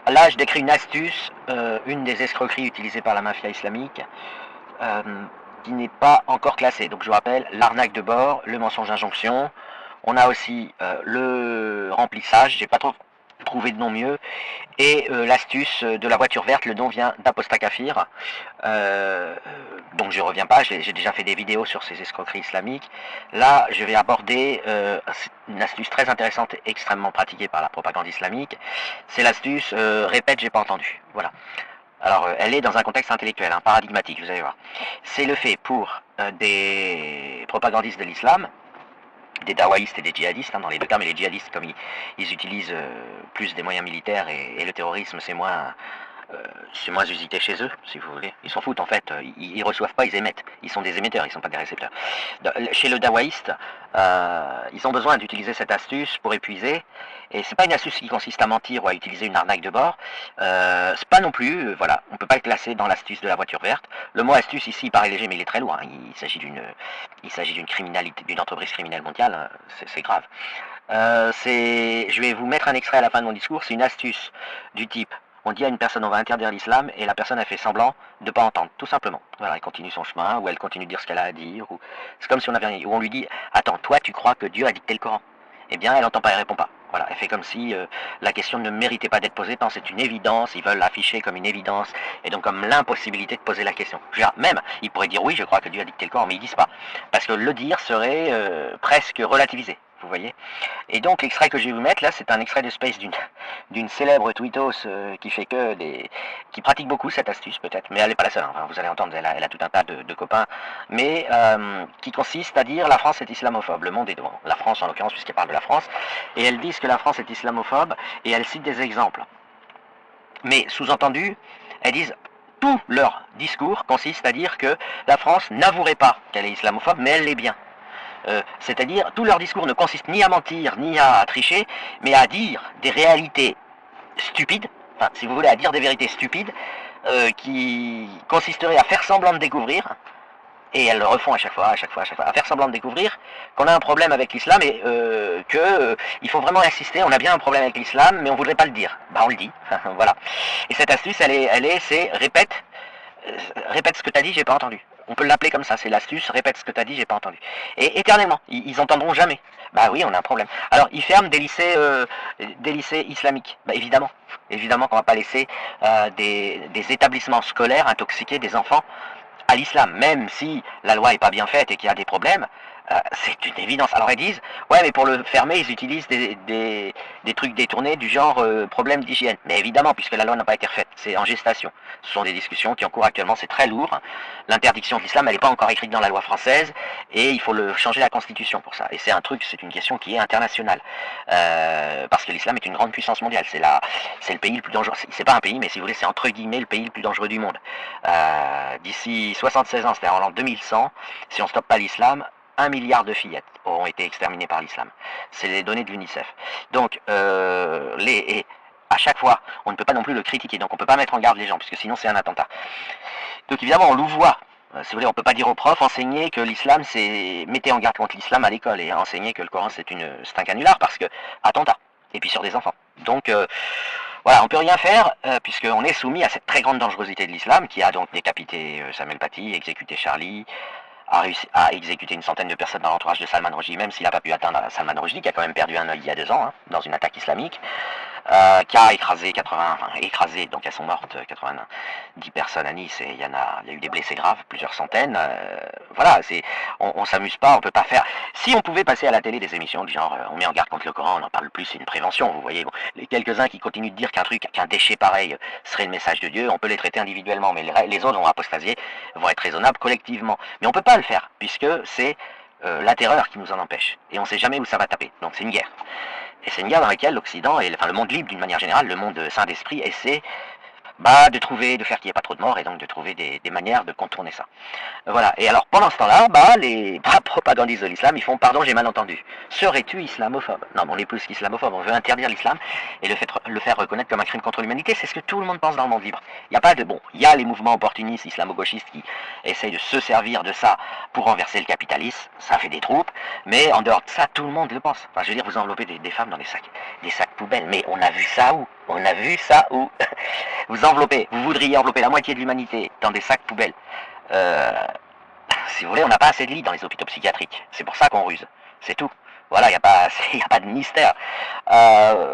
là, je décris une astuce, une des escroqueries utilisées par la mafia islamique, euh, qui n'est pas encore classée. Donc je vous rappelle, l'arnaque de bord, le mensonge d'injonction. On a aussi le remplissage, j'ai pas trop trouvé de nom mieux, et l'astuce de la voiture verte, le nom vient d'Apostat Kafir. Donc je reviens pas, j'ai déjà fait des vidéos sur ces escroqueries islamiques. Là, je vais aborder une astuce très intéressante et extrêmement pratiquée par la propagande islamique. C'est l'astuce répète, j'ai pas entendu. Voilà. Alors, elle est dans un contexte intellectuel, hein, paradigmatique, vous allez voir. C'est le fait pour des propagandistes de l'islam, des dawaïstes et des djihadistes, hein, dans les deux cas, mais les djihadistes, comme ils utilisent plus des moyens militaires et le terrorisme, c'est moins usité chez eux, si vous voulez. Ils s'en foutent, en fait. Ils reçoivent pas, ils émettent. Ils sont des émetteurs, ils sont pas des récepteurs. Chez le dawaïste, ils ont besoin d'utiliser cette astuce pour épuiser. Et c'est pas une astuce qui consiste à mentir ou à utiliser une arnaque de bord. C'est pas non plus, voilà, on peut pas le classer dans l'astuce de la voiture verte. Le mot astuce ici paraît léger, mais il est très lourd. Hein. Il s'agit d'une criminalité, d'une entreprise criminelle mondiale. Hein. C'est grave. Je vais vous mettre un extrait à la fin de mon discours. C'est une astuce du type on dit à une personne on va interdire l'islam et la personne a fait semblant de ne pas entendre, tout simplement. Voilà, elle continue son chemin ou elle continue de dire ce qu'elle a à dire. C'est comme si on avait rien. Ou on lui dit attends, toi tu crois que Dieu a dicté le Coran? Eh bien, elle n'entend pas, elle répond pas. Voilà, elle fait comme si la question ne méritait pas d'être posée, tant c'est une évidence, ils veulent l'afficher comme une évidence, et donc comme l'impossibilité de poser la question. Je veux dire, même, ils pourraient dire oui, je crois que Dieu a dicté le Coran, mais ils disent pas. Parce que le dire serait presque relativisé, vous voyez. Et donc l'extrait que je vais vous mettre là, c'est un extrait de Space d'une célèbre tweetos qui pratique beaucoup cette astuce peut-être, mais elle n'est pas la seule, hein. Enfin, vous allez entendre, elle a tout un tas de copains, mais qui consiste à dire la France est islamophobe, le monde est devant, la France en l'occurrence puisqu'elle parle de la France, et elles disent que la France est islamophobe, et elles citent des exemples. Mais sous-entendu, elles disent tout leur discours consiste à dire que la France n'avouerait pas qu'elle est islamophobe, mais elle l'est bien. C'est-à-dire, tout leur discours ne consiste ni à mentir, ni à tricher, mais à dire des réalités stupides, enfin, si vous voulez, à dire des vérités stupides, qui consisteraient à faire semblant de découvrir, et elles le refont à chaque fois, à faire semblant de découvrir qu'on a un problème avec l'islam et il faut vraiment insister, on a bien un problème avec l'islam, mais on voudrait pas le dire. Bah on le dit, voilà. Et cette astuce, c'est répète ce que t'as dit, j'ai pas entendu. On peut l'appeler comme ça, c'est l'astuce, répète ce que t'as dit, j'ai pas entendu. Et éternellement, ils entendront jamais. Bah oui, on a un problème. Alors, ils ferment des lycées islamiques. Bah évidemment qu'on va pas laisser des établissements scolaires intoxiquer des enfants à l'islam, même si la loi est pas bien faite et qu'il y a des problèmes, c'est une évidence. Alors ils disent, ouais mais pour le fermer ils utilisent des trucs détournés du genre problème d'hygiène. Mais évidemment, puisque la loi n'a pas été refaite, c'est en gestation. Ce sont des discussions qui en cours actuellement, c'est très lourd. L'interdiction de l'islam, elle n'est pas encore écrite dans la loi française et il faut changer la constitution pour ça. Et c'est une question qui est internationale. Parce que l'islam est une grande puissance mondiale. C'est le pays le plus dangereux. C'est pas un pays, mais si vous voulez, c'est entre guillemets le pays le plus dangereux du monde. D'ici 76 ans, c'est-à-dire en l'an 2100, si on ne stoppe pas l'islam, 1 milliard de fillettes auront été exterminées par l'islam. C'est les données de l'UNICEF. Donc, et à chaque fois, on ne peut pas non plus le critiquer, donc on ne peut pas mettre en garde les gens, puisque sinon c'est un attentat. Donc évidemment, on louvoie. Si vous voulez, on ne peut pas dire aux profs, enseigner que l'islam, mettez en garde contre l'islam à l'école, et enseigner que le Coran c'est un canular, parce que attentat, et puis sur des enfants. Donc, voilà, on ne peut rien faire, puisqu'on est soumis à cette très grande dangerosité de l'islam, qui a donc décapité Samuel Paty, exécuté Charlie, a réussi à exécuter une centaine de personnes dans l'entourage de Salman Rushdie, même s'il n'a pas pu atteindre Salman Rushdie, qui a quand même perdu un œil il y a 2 ans, hein, dans une attaque islamique, qui a écrasé, donc elles sont mortes, 90 personnes à Nice, et il y a eu des blessés graves, plusieurs centaines. Voilà, on s'amuse pas, on peut pas faire. Si on pouvait passer à la télé des émissions du genre, on met en garde contre le Coran, on en parle plus, c'est une prévention, vous voyez. Bon, les quelques-uns qui continuent de dire qu'un déchet pareil serait le message de Dieu, on peut les traiter individuellement, mais les autres vont apostasier, vont être raisonnables collectivement. Mais on peut pas le faire, puisque c'est la terreur qui nous en empêche. Et on sait jamais où ça va taper. Donc c'est une guerre. Et c'est une guerre dans laquelle l'Occident, et enfin le monde libre d'une manière générale, le monde saint d'esprit, essaie bah, de faire qu'il n'y ait pas trop de morts et donc de trouver des manières de contourner ça. Voilà. Et alors pendant ce temps-là, bah, les propagandistes de l'islam, ils font pardon, j'ai mal entendu. Serais-tu islamophobe? Non, on est plus qu'islamophobe. On veut interdire l'islam et le faire reconnaître comme un crime contre l'humanité. C'est ce que tout le monde pense dans le monde libre. Il n'y a pas de bon. Il y a les mouvements opportunistes islamo-gauchistes qui essayent de se servir de ça pour renverser le capitalisme. Ça fait des troupes. Mais en dehors de ça, tout le monde le pense. Enfin, je veux dire, vous enveloppez des femmes dans des sacs poubelles. Mais on a vu ça où? On a vu ça où? Vous voudriez envelopper la moitié de l'humanité dans des sacs poubelles. Euh, Si vous voulez, on n'a pas assez de lits dans les hôpitaux psychiatriques. C'est pour ça qu'on ruse. C'est tout. Voilà, il n'y a, y a pas de mystère.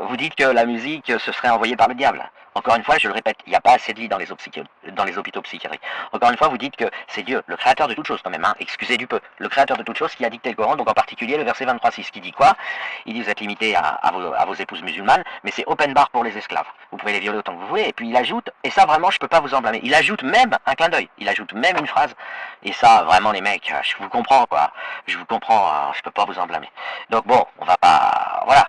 Vous dites que la musique se serait envoyée par le diable. Encore une fois, je le répète, il n'y a pas assez de lits dans les hôpitaux psychiatriques. Encore une fois, vous dites que c'est Dieu, le créateur de toutes choses quand même, hein, excusez du peu, le créateur de toutes choses qui a dicté le Coran, donc en particulier le verset 23.6 qui dit quoi? Il dit vous êtes limité à vos épouses musulmanes, mais c'est open bar pour les esclaves. Vous pouvez les violer autant que vous voulez, et puis il ajoute, et ça vraiment je peux pas vous en blâmer, il ajoute même un clin d'œil, il ajoute même une phrase, et ça vraiment les mecs, je vous comprends quoi, je vous comprends, je peux pas vous en blâmer. Donc bon, on va pas, voilà.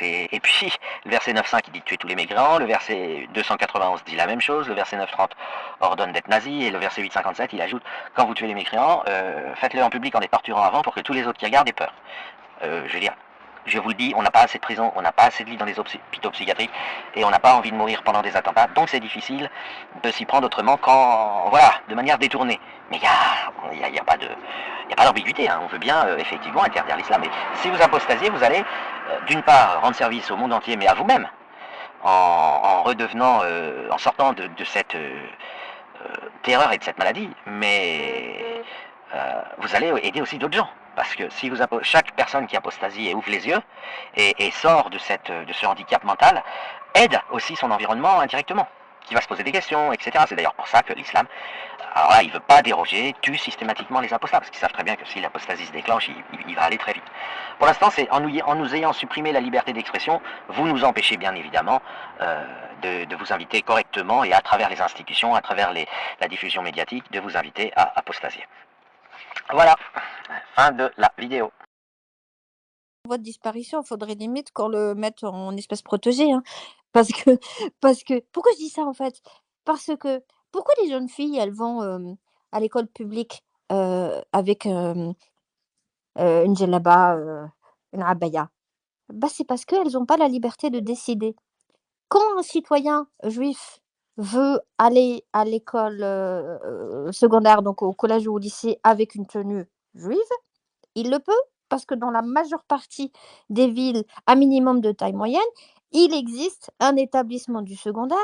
Et puis, le verset 9.5 il dit de tuer tous les migrants, le verset 291 dit la même chose, le verset 9.30 ordonne d'être nazi, et le verset 8.57 il ajoute, quand vous tuez les migrants, faites-le en public en les torturant avant pour que tous les autres qui regardent aient peur. Je veux dire, je vous le dis, on n'a pas assez de prisons, on n'a pas assez de lits dans les hôpitaux psychiatriques, et on n'a pas envie de mourir pendant des attentats, donc c'est difficile de s'y prendre autrement voilà, de manière détournée. Mais il n'y a pas d'ambiguïté, hein. On veut bien effectivement interdire l'islam. Et si vous apostasiez, vous allez d'une part rendre service au monde entier, mais à vous-même, en redevenant, en sortant de cette terreur et de cette maladie, mais vous allez aider aussi d'autres gens. Parce que si chaque personne qui apostasie et ouvre les yeux et sort de ce handicap mental, aide aussi son environnement indirectement, qui va se poser des questions, etc. C'est d'ailleurs pour ça que l'islam, alors là, il ne veut pas déroger, tue systématiquement les apostats, parce qu'ils savent très bien que si l'apostasie se déclenche, il va aller très vite. Pour l'instant, c'est en nous ayant supprimé la liberté d'expression, vous nous empêchez bien évidemment de vous inviter correctement et à travers les institutions, à travers la diffusion médiatique, de vous inviter à apostasier. Voilà, fin de la vidéo. Voie de disparition, il faudrait limite qu'on le mette en espèce protégée, hein. Parce que pourquoi je dis ça en fait? Parce que pourquoi les jeunes filles, elles vont, à l'école publique, avec, une djellaba, une abaya? Bah, c'est parce qu'elles n'ont pas la liberté de décider. Quand un citoyen juif veut aller à l'école, secondaire, donc au collège ou au lycée avec une tenue juive, il le peut, parce que dans la majeure partie des villes à minimum de taille moyenne, il existe un établissement du secondaire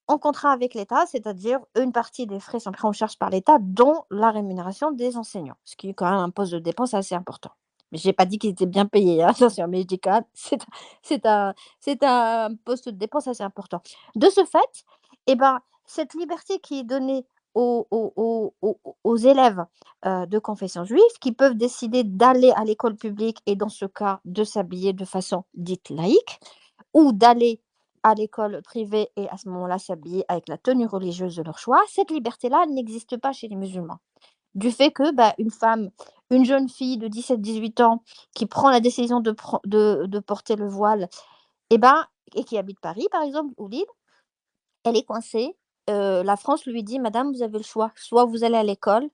en contrat avec l'État, c'est-à-dire une partie des frais sont pris en charge par l'État, dont la rémunération des enseignants, ce qui est quand même un poste de dépense assez important. Mais j'ai pas dit qu'ils étaient bien payés, hein, attention, mais je dis quand même, c'est un c'est un poste de dépense assez important. De ce fait, eh ben, cette liberté qui est donnée aux élèves de confession juive qui peuvent décider d'aller à l'école publique et dans ce cas de s'habiller de façon dite laïque ou d'aller à l'école privée et à ce moment-là s'habiller avec la tenue religieuse de leur choix. Cette liberté-là, elle n'existe pas chez les musulmans. Du fait que bah, une jeune fille de 17-18 ans qui prend la décision de porter le voile et qui habite Paris par exemple ou Lille, elle est coincée. La France lui dit: «Madame, vous avez le choix, soit vous allez à l'école,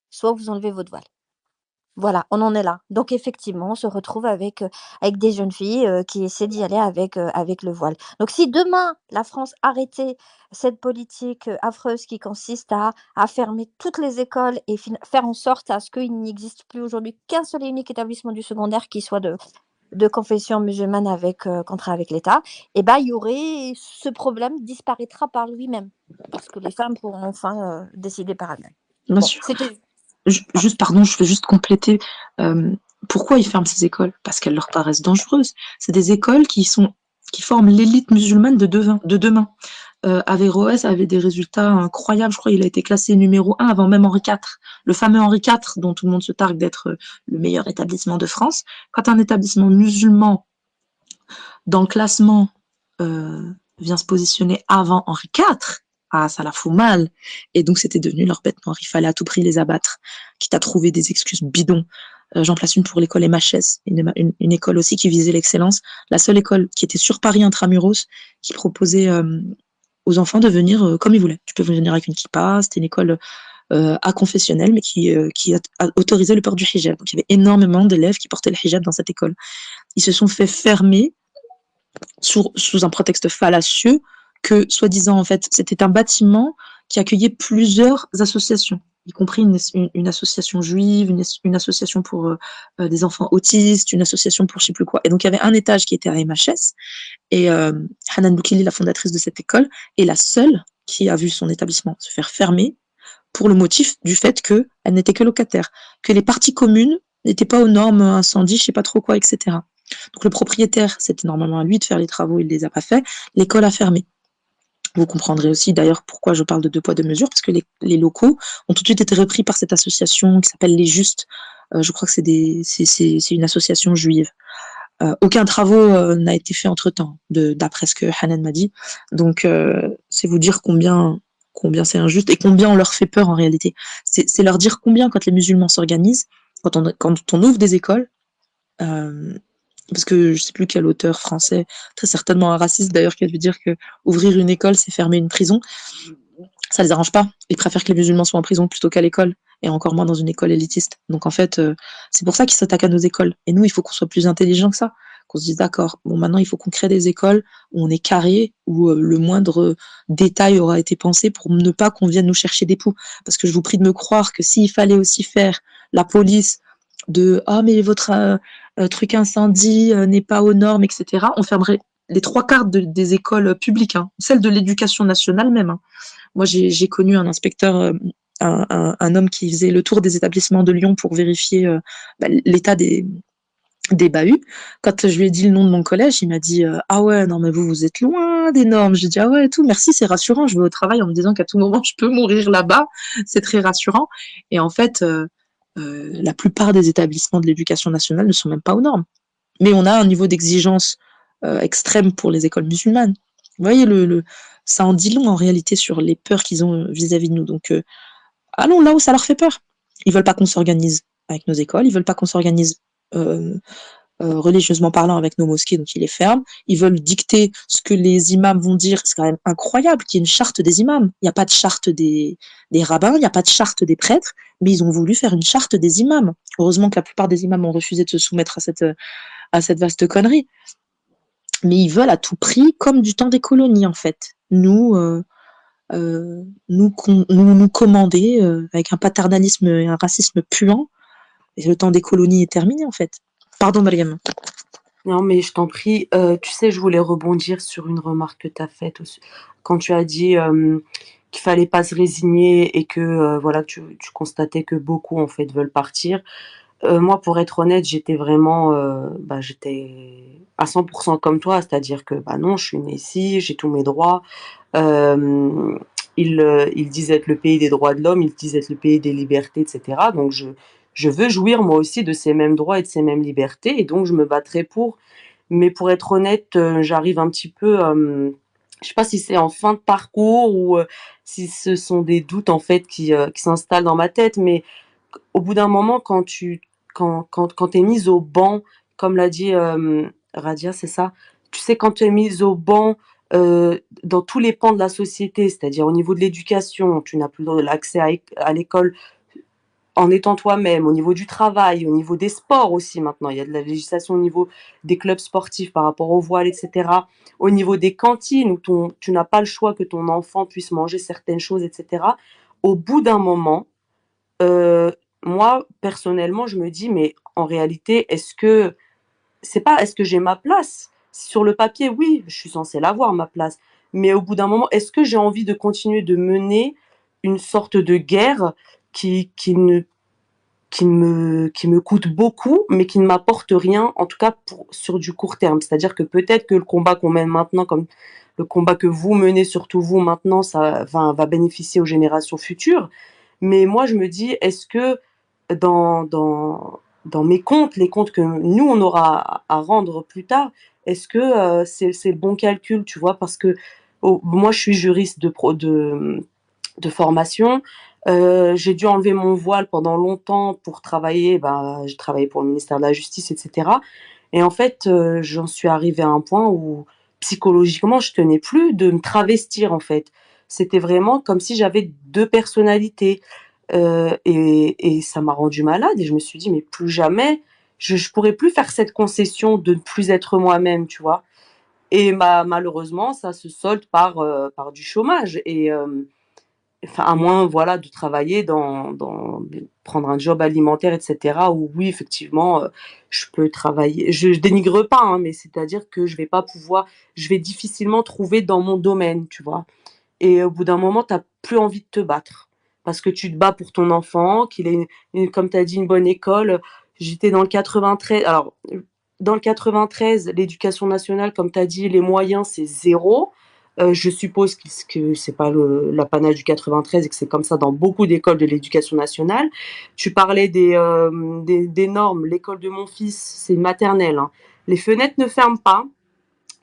soit vous enlevez votre voile». Voilà, on en est là. Donc effectivement, on se retrouve avec des jeunes filles, qui essaient d'y aller avec le voile. Donc si demain la France arrêtait cette politique, affreuse qui consiste à fermer toutes les écoles et faire en sorte à ce qu'il n'existe plus aujourd'hui qu'un seul et unique établissement du secondaire qui soit de confession musulmane avec, contrat avec l'État, et ben, il y aurait ce problème disparaîtra par lui-même. Parce que les femmes pourront enfin, décider par elles-mêmes. Bien Bon, sûr. c'était Juste, pardon, je vais juste compléter. Pourquoi ils ferment ces écoles? Parce qu'elles leur paraissent dangereuses. C'est des écoles qui forment l'élite musulmane de demain. Averroès avait des résultats incroyables. Je crois qu'il a été classé numéro 1 avant même Henri IV. Le fameux Henri IV, dont tout le monde se targue d'être le meilleur établissement de France. Quand un établissement musulman dans le classement vient se positionner avant Henri IV, ah, ça la fout mal. Et donc, c'était devenu leur bête noire. Il fallait à tout prix les abattre, quitte à trouver des excuses bidons. J'en place une pour l'école MHS, une école aussi qui visait l'excellence. La seule école qui était sur Paris intramuros, qui proposait aux enfants de venir comme ils voulaient. Tu peux venir avec une kippa, c'était une école aconfessionnelle, mais qui autorisait le port du hijab. Donc il y avait énormément d'élèves qui portaient le hijab dans cette école. Ils se sont fait fermer sous un prétexte fallacieux que, soi-disant, en fait, c'était un bâtiment qui accueillait plusieurs associations, y compris une association juive, une association pour des enfants autistes, une association pour je sais plus quoi. Et donc, il y avait un étage qui était à MHS, et Hanan Boukili, la fondatrice de cette école, est la seule qui a vu son établissement se faire fermer pour le motif du fait qu'elle n'était que locataire, que les parties communes n'étaient pas aux normes incendie, je sais pas trop quoi, etc. Donc le propriétaire, c'était normalement à lui de faire les travaux, il les a pas fait. L'école a fermé. Vous comprendrez aussi d'ailleurs pourquoi je parle de 2 poids 2 mesures, parce que les locaux ont tout de suite été repris par cette association qui s'appelle Les Justes. Je crois que c'est une association juive. Aucun travaux n'a été fait entre-temps, d'après ce que Hanan m'a dit. Donc c'est vous dire combien c'est injuste et combien on leur fait peur en réalité. C'est leur dire combien quand les musulmans s'organisent, quand on ouvre des écoles, parce que je sais plus quel auteur français, très certainement un raciste d'ailleurs, qui a dû dire que ouvrir une école, c'est fermer une prison. Ça les arrange pas. Ils préfèrent que les musulmans soient en prison plutôt qu'à l'école, et encore moins dans une école élitiste. Donc en fait, c'est pour ça qu'ils s'attaquent à nos écoles. Et nous, il faut qu'on soit plus intelligents que ça, qu'on se dise d'accord. Bon, maintenant, il faut qu'on crée des écoles où on est carré, où le moindre détail aura été pensé pour ne pas qu'on vienne nous chercher des poux. Parce que je vous prie de me croire que s'il fallait aussi faire la police de mais votre truc incendie n'est pas aux normes, etc., on fermerait les 3/4 des écoles publiques, hein, celles de l'éducation nationale même. Hein. Moi, j'ai connu un inspecteur, un homme qui faisait le tour des établissements de Lyon pour vérifier l'état des bahuts. Quand je lui ai dit le nom de mon collège, il m'a dit ah ouais, non mais vous êtes loin des normes. J'ai dit ah ouais, et tout, merci, c'est rassurant. Je vais au travail en me disant qu'à tout moment je peux mourir là-bas, c'est très rassurant. Et en fait, la plupart des établissements de l'éducation nationale ne sont même pas aux normes. Mais on a un niveau d'exigence extrême pour les écoles musulmanes. Vous voyez, ça en dit long en réalité sur les peurs qu'ils ont vis-à-vis de nous. Donc, allons là où ça leur fait peur. Ils veulent pas qu'on s'organise avec nos écoles, ils veulent pas qu'on s'organise religieusement parlant avec nos mosquées, donc ils les ferment. Ils veulent dicter ce que les imams vont dire. C'est quand même incroyable qu'il y ait une charte des imams. Il n'y a pas de charte des rabbins, il n'y a pas de charte des prêtres, mais ils ont voulu faire une charte des imams. Heureusement que la plupart des imams ont refusé de se soumettre à cette vaste connerie. Mais ils veulent à tout prix, comme du temps des colonies en fait, nous commander avec un paternalisme et un racisme puant. Et le temps des colonies est terminé en fait. Pardon Mariam. Non, mais je t'en prie. Tu sais, je voulais rebondir sur une remarque que tu as faite quand tu as dit qu'il fallait pas se résigner et que voilà, tu constatais que beaucoup en fait veulent partir. Moi, pour être honnête, j'étais vraiment, j'étais à 100% comme toi, c'est-à-dire que non, je suis née ici, j'ai tous mes droits. Ils disent être le pays des droits de l'homme, ils disent être le pays des libertés, etc. Donc je veux jouir moi aussi de ces mêmes droits et de ces mêmes libertés, et donc je me battrai pour. Mais pour être honnête, j'arrive un petit peu, je sais pas si c'est en fin de parcours ou si ce sont des doutes en fait qui s'installent dans ma tête, mais au bout d'un moment, quand t'es mise au banc, comme l'a dit Radia, c'est ça. Tu sais, quand tu es mise au banc dans tous les pans de la société, c'est-à-dire au niveau de l'éducation, tu n'as plus l'accès à l'école en étant toi-même, au niveau du travail, au niveau des sports aussi maintenant. Il y a de la législation au niveau des clubs sportifs par rapport au voile, etc. Au niveau des cantines où tu n'as pas le choix que ton enfant puisse manger certaines choses, etc. Au bout d'un moment, moi, personnellement, je me dis, mais en réalité, est-ce que j'ai ma place? Sur le papier, oui, je suis censée l'avoir, ma place. Mais au bout d'un moment, est-ce que j'ai envie de continuer de mener une sorte de guerre qui me coûte beaucoup, mais qui ne m'apporte rien, en tout cas sur du court terme. C'est-à-dire que peut-être que le combat qu'on mène maintenant, comme le combat que vous menez, surtout vous maintenant, ça va bénéficier aux générations futures. Mais moi, je me dis, est-ce que dans mes comptes, les comptes que nous, on aura à rendre plus tard, est-ce que c'est le bon calcul, tu vois? Parce que moi, je suis juriste de formation. J'ai dû enlever mon voile pendant longtemps pour travailler. J'ai travaillé pour le ministère de la Justice, etc. Et en fait, j'en suis arrivée à un point où psychologiquement, je tenais plus de me travestir, en fait. C'était vraiment comme si j'avais 2 personnalités, et ça m'a rendue malade et je me suis dit: «Mais plus jamais, je pourrai plus faire cette concession de ne plus être moi-même», tu vois? Et malheureusement, ça se solde par du chômage et enfin, à moins, voilà, de travailler dans prendre un job alimentaire et cetera où oui, effectivement, je peux travailler je dénigre pas, hein, mais c'est-à-dire que je vais difficilement trouver dans mon domaine, tu vois? Et au bout d'un moment, tu as plus envie de te battre. Parce que tu te bats pour ton enfant, qu'il ait comme tu as dit, une bonne école. J'étais dans le 93. Alors, dans le 93, l'éducation nationale, comme tu as dit, les moyens, c'est zéro. Je suppose que c'est pas l'apanage du 93 et que c'est comme ça dans beaucoup d'écoles de l'éducation nationale. Tu parlais des normes. L'école de mon fils, c'est une maternelle, hein. Les fenêtres ne ferment pas.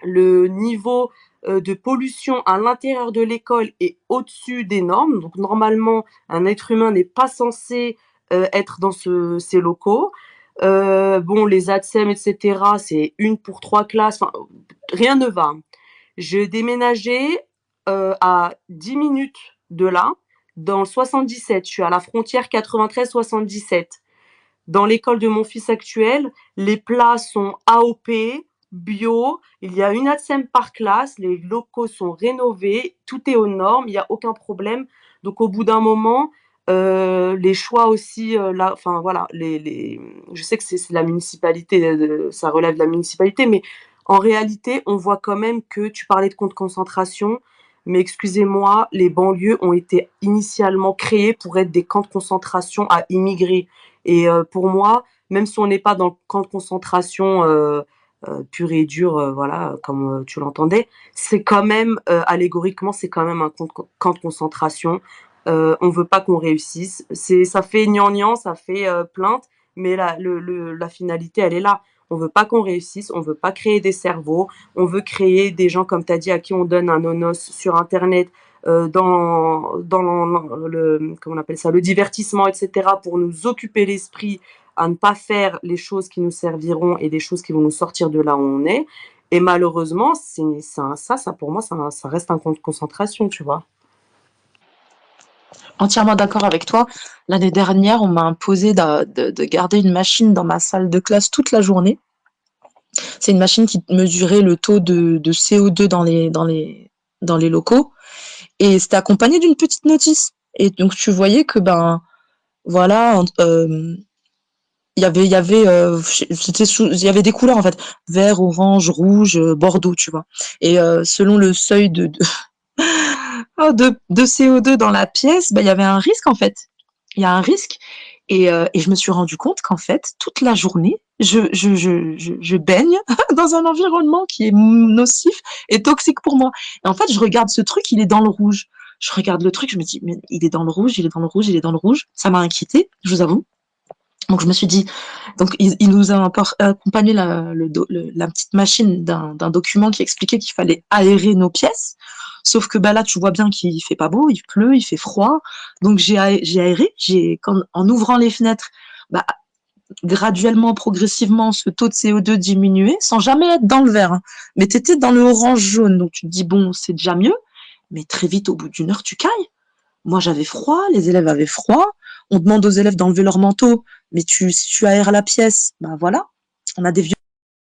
Le niveau de pollution à l'intérieur de l'école est au-dessus des normes. Donc normalement, un être humain n'est pas censé être dans ces locaux. Bon, les ATSEM, etc., c'est 1 pour 3 classes. Enfin, rien ne va. Je déménageais à 10 minutes de là, dans le 77. Je suis à la frontière 93-77. Dans l'école de mon fils actuel, les plats sont AOP, bio, il y a une ATSEM par classe, les locaux sont rénovés, tout est aux normes, il y a aucun problème. Donc au bout d'un moment, les choix aussi, là enfin voilà, les je sais que c'est la municipalité, ça relève de la municipalité, mais en réalité, on voit quand même que tu parlais de camps de concentration, mais excusez-moi, les banlieues ont été initialement créées pour être des camps de concentration à immigrés. Et pour moi, même si on n'est pas dans le camp de concentration pur et dur, voilà, comme tu l'entendais, c'est quand même, allégoriquement, c'est quand même un camp de concentration. On veut pas qu'on réussisse. Ça fait gnangnan, ça fait plainte, mais la finalité, elle est là. On veut pas qu'on réussisse, on veut pas créer des cerveaux, on veut créer des gens, comme tu as dit, à qui on donne un nonos sur Internet, dans comment on appelle ça, le divertissement, etc., pour nous occuper l'esprit à ne pas faire les choses qui nous serviront et les choses qui vont nous sortir de là où on est. Et malheureusement, ça pour moi, ça reste un camp de concentration, tu vois. Entièrement d'accord avec toi. L'année dernière, on m'a imposé de garder une machine dans ma salle de classe toute la journée. C'est une machine qui mesurait le taux de CO2 dans les locaux. Et c'était accompagné d'une petite notice. Et donc, tu voyais que, ben, voilà, il y avait des couleurs, en fait. Vert, orange, rouge, bordeaux, tu vois. Et selon le seuil de CO2 dans la pièce, ben, il y avait un risque, en fait. Il y a un risque. Et je me suis rendu compte qu'en fait, toute la journée, je baigne dans un environnement qui est nocif et toxique pour moi. Et en fait, je regarde ce truc, il est dans le rouge. Je regarde le truc, je me dis, mais il est dans le rouge, il est dans le rouge, il est dans le rouge. Ça m'a inquiétée, je vous avoue. Donc je me suis dit, donc il nous a accompagné la petite machine d'un document qui expliquait qu'il fallait aérer nos pièces. Sauf que bah là, tu vois bien qu'il fait pas beau, il pleut, il fait froid. Donc j'ai aéré, en ouvrant les fenêtres, bah, graduellement, progressivement, ce taux de CO2 diminuait, sans jamais être dans le vert, hein. Mais tu étais dans le orange-jaune, donc tu te dis, bon, c'est déjà mieux. Mais très vite, au bout d'une heure, tu cailles. Moi, j'avais froid, les élèves avaient froid. On demande aux élèves d'enlever leur manteau, mais si tu aères la pièce, ben voilà, on a des